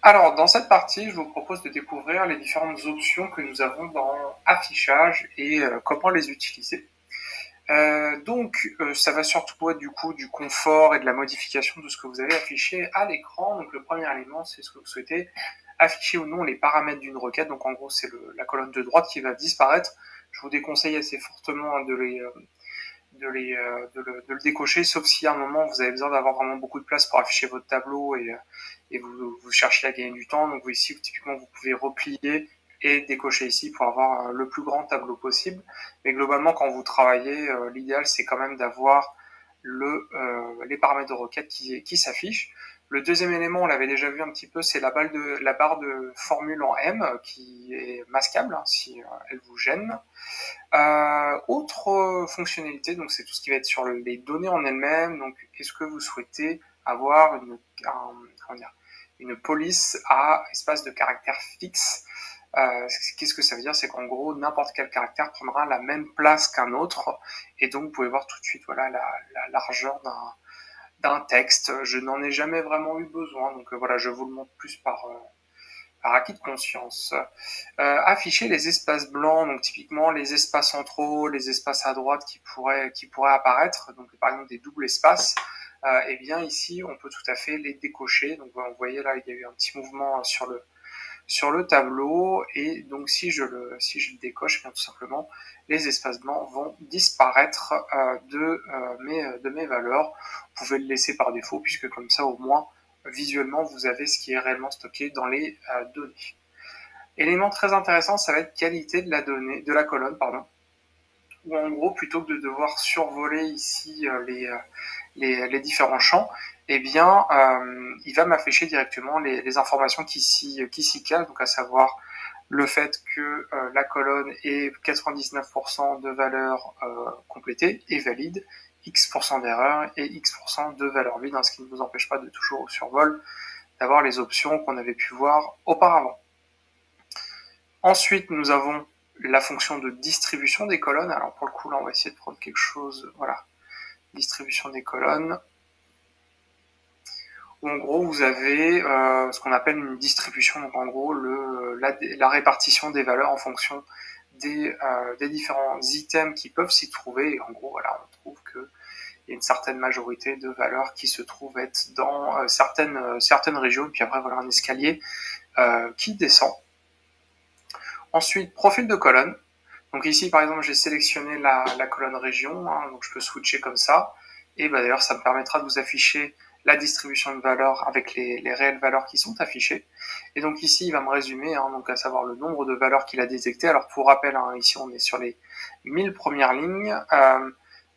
Alors, dans cette partie, je vous propose de découvrir les différentes options que nous avons dans affichage et comment les utiliser. Ça va surtout être du coup du confort et de la modification de ce que vous avez affiché à l'écran. Donc, le premier élément, c'est ce que vous souhaitez afficher ou non les paramètres d'une requête. Donc, en gros, c'est la colonne de droite qui va disparaître. Je vous déconseille assez fortement de le décocher, sauf si à un moment vous avez besoin d'avoir vraiment beaucoup de place pour afficher votre tableau et vous cherchez à gagner du temps. Donc ici, typiquement, vous pouvez replier et décocher ici pour avoir le plus grand tableau possible. Mais globalement, quand vous travaillez, l'idéal, c'est quand même d'avoir les paramètres de requête qui s'affichent. Le deuxième élément, on l'avait déjà vu un petit peu, c'est la barre de formule en M qui est masquable si elle vous gêne. Autre fonctionnalité, donc c'est tout ce qui va être sur les données en elles-mêmes. Donc, est-ce que vous souhaitez avoir une police à espace de caractère fixe? Qu'est-ce que ça veut dire? C'est qu'en gros, n'importe quel caractère prendra la même place qu'un autre, et donc vous pouvez voir tout de suite voilà la largeur d'un texte. Je n'en ai jamais vraiment eu besoin, donc voilà, je vous le montre plus par acquis de conscience. Afficher les espaces blancs, donc typiquement les espaces centraux, les espaces à droite qui pourraient apparaître, donc par exemple des doubles espaces, et bien ici on peut tout à fait les décocher. Donc vous voyez là, il y a eu un petit mouvement sur le tableau, et donc si je le décoche, bien tout simplement les espaces blancs vont disparaître de mes valeurs. Vous pouvez le laisser par défaut, puisque comme ça au moins visuellement vous avez ce qui est réellement stocké dans les données. Élément très intéressant, ça va être qualité de la colonne, pardon. Où en gros, plutôt que de devoir survoler ici les différents champs, eh bien, il va m'afficher directement les informations qui s'y calent, donc à savoir le fait que la colonne est 99% de valeurs complétées et valides, X% d'erreurs et X% de valeurs vides, ce qui ne vous empêche pas de toujours au survol d'avoir les options qu'on avait pu voir auparavant. Ensuite, nous avons la fonction de distribution des colonnes. Alors pour le coup, là, on va essayer de prendre quelque chose, voilà, distribution des colonnes. Où en gros, vous avez ce qu'on appelle une distribution, donc en gros, la répartition des valeurs en fonction des différents items qui peuvent s'y trouver. Et en gros, voilà, on trouve qu'il y a une certaine majorité de valeurs qui se trouvent être dans certaines régions. Puis après, voilà un escalier qui descend. Ensuite, profil de colonne. Donc ici, par exemple, j'ai sélectionné la colonne région, donc je peux switcher comme ça. Et d'ailleurs, ça me permettra de vous afficher la distribution de valeurs avec les réelles valeurs qui sont affichées. Et donc ici, il va me résumer, donc à savoir le nombre de valeurs qu'il a détectées. Alors pour rappel, ici on est sur les 1000 premières lignes,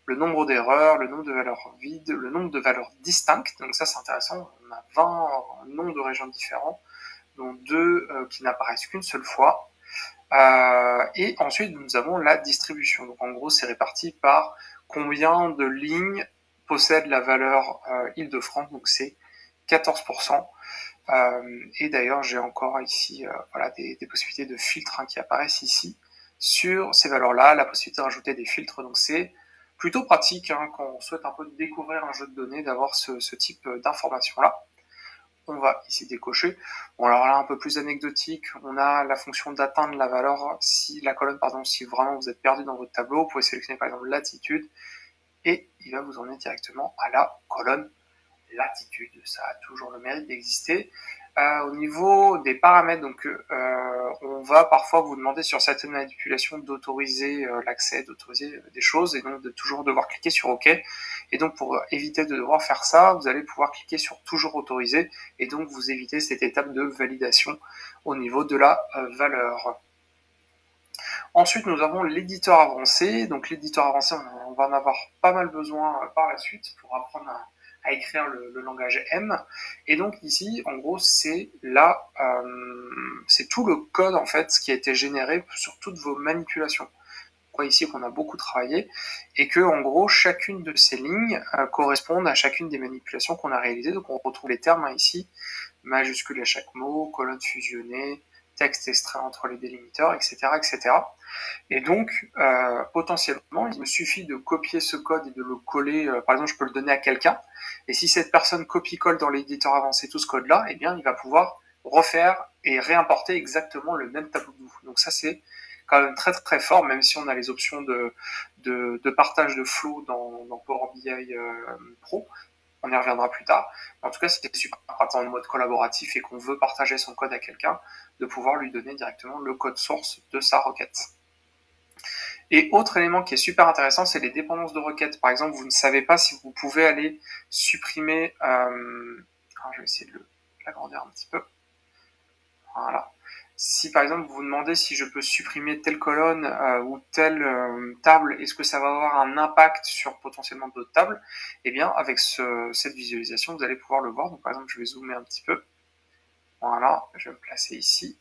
le nombre d'erreurs, le nombre de valeurs vides, le nombre de valeurs distinctes. Donc ça, c'est intéressant. On a 20 noms de régions différents, dont 2 qui n'apparaissent qu'une seule fois. Et ensuite, nous avons la distribution. Donc en gros, c'est réparti par combien de lignes possède la valeur Île-de-France. Donc c'est 14%. Et d'ailleurs, j'ai encore ici voilà, des possibilités de filtres qui apparaissent ici sur ces valeurs-là, la possibilité de rajouter des filtres. Donc c'est plutôt pratique quand on souhaite un peu découvrir un jeu de données, d'avoir ce type d'informations-là. On va ici décocher. Bon, alors là, un peu plus anecdotique, on a la fonction d'atteindre la valeur, si vraiment vous êtes perdu dans votre tableau, vous pouvez sélectionner par exemple latitude, et il va vous emmener directement à la colonne latitude. Ça a toujours le mérite d'exister. Au niveau des paramètres, donc on va parfois vous demander sur certaines manipulations d'autoriser l'accès, d'autoriser des choses, et donc de toujours devoir cliquer sur OK. Et donc pour éviter de devoir faire ça, vous allez pouvoir cliquer sur toujours autoriser, et donc vous évitez cette étape de validation au niveau de la valeur. Ensuite, nous avons l'éditeur avancé. Donc l'éditeur avancé, on va en avoir pas mal besoin par la suite pour apprendre à écrire le langage M. Et donc ici, en gros, c'est tout le code en fait qui a été généré sur toutes vos manipulations. On voit ici qu'on a beaucoup travaillé et que en gros, chacune de ces lignes correspondent à chacune des manipulations qu'on a réalisées. Donc on retrouve les termes ici, majuscule à chaque mot, colonne fusionnée, texte extrait entre les délimiteurs, etc., etc. Et donc, potentiellement, il me suffit de copier ce code et de le coller. Par exemple, je peux le donner à quelqu'un. Et si cette personne copie-colle dans l'éditeur avancé tout ce code-là, eh bien, il va pouvoir refaire et réimporter exactement le même tableau de bout. Donc ça, c'est quand même très très fort, même si on a les options de partage de flow dans Power BI Pro. On y reviendra plus tard. En tout cas, c'était super pratique en mode collaboratif et qu'on veut partager son code à quelqu'un, de pouvoir lui donner directement le code source de sa requête. Et autre élément qui est super intéressant, c'est les dépendances de requêtes. Par exemple, vous ne savez pas si vous pouvez aller supprimer... alors je vais essayer de l'agrandir un petit peu. Voilà. Si par exemple vous vous demandez si je peux supprimer telle colonne ou telle table, est-ce que ça va avoir un impact sur potentiellement d'autres tables? Eh bien, avec cette visualisation, vous allez pouvoir le voir. Donc par exemple, je vais zoomer un petit peu. Voilà, je vais me placer ici.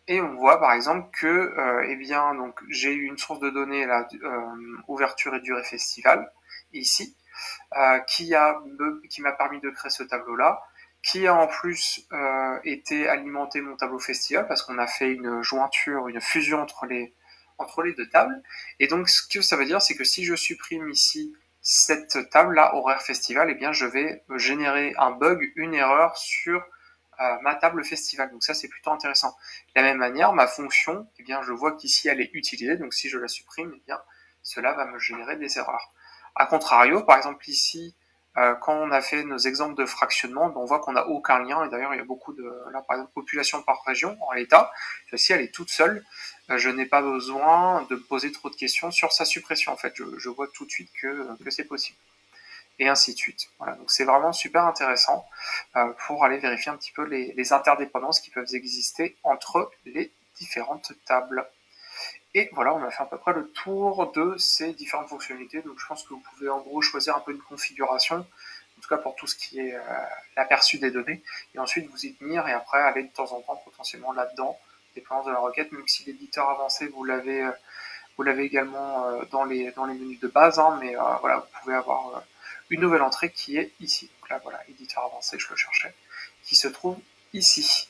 Et on voit par exemple que eh bien, donc, j'ai eu une source de données, là, ouverture et durée festival, ici, qui m'a permis de créer ce tableau-là, qui a en plus été alimenté mon tableau festival, parce qu'on a fait une jointure, une fusion entre les deux tables. Et donc ce que ça veut dire, c'est que si je supprime ici cette table-là, horaire festival, eh bien je vais générer un bug, une erreur sur ma table festival. Donc ça, c'est plutôt intéressant. De la même manière, ma fonction, eh bien, je vois qu'ici, elle est utilisée. Donc si je la supprime, eh bien, cela va me générer des erreurs. A contrario, par exemple ici, quand on a fait nos exemples de fractionnement, on voit qu'on n'a aucun lien. Et d'ailleurs, il y a beaucoup de, là, par exemple, population par région, en l'état. Celle-ci, elle est toute seule. Je n'ai pas besoin de poser trop de questions sur sa suppression. En fait, je vois tout de suite que c'est possible. Et ainsi de suite. Voilà, donc c'est vraiment super intéressant pour aller vérifier un petit peu les interdépendances qui peuvent exister entre les différentes tables. Et voilà, on a fait à peu près le tour de ces différentes fonctionnalités. Donc je pense que vous pouvez en gros choisir un peu une configuration, en tout cas pour tout ce qui est l'aperçu des données, et ensuite vous y tenir et après aller de temps en temps potentiellement là-dedans, dépendance de la requête, même si l'éditeur avancé vous l'avez également dans les menus de base, hein, mais voilà, vous pouvez avoir une nouvelle entrée qui est ici. Donc là, voilà, éditeur avancé, je le cherchais, qui se trouve ici.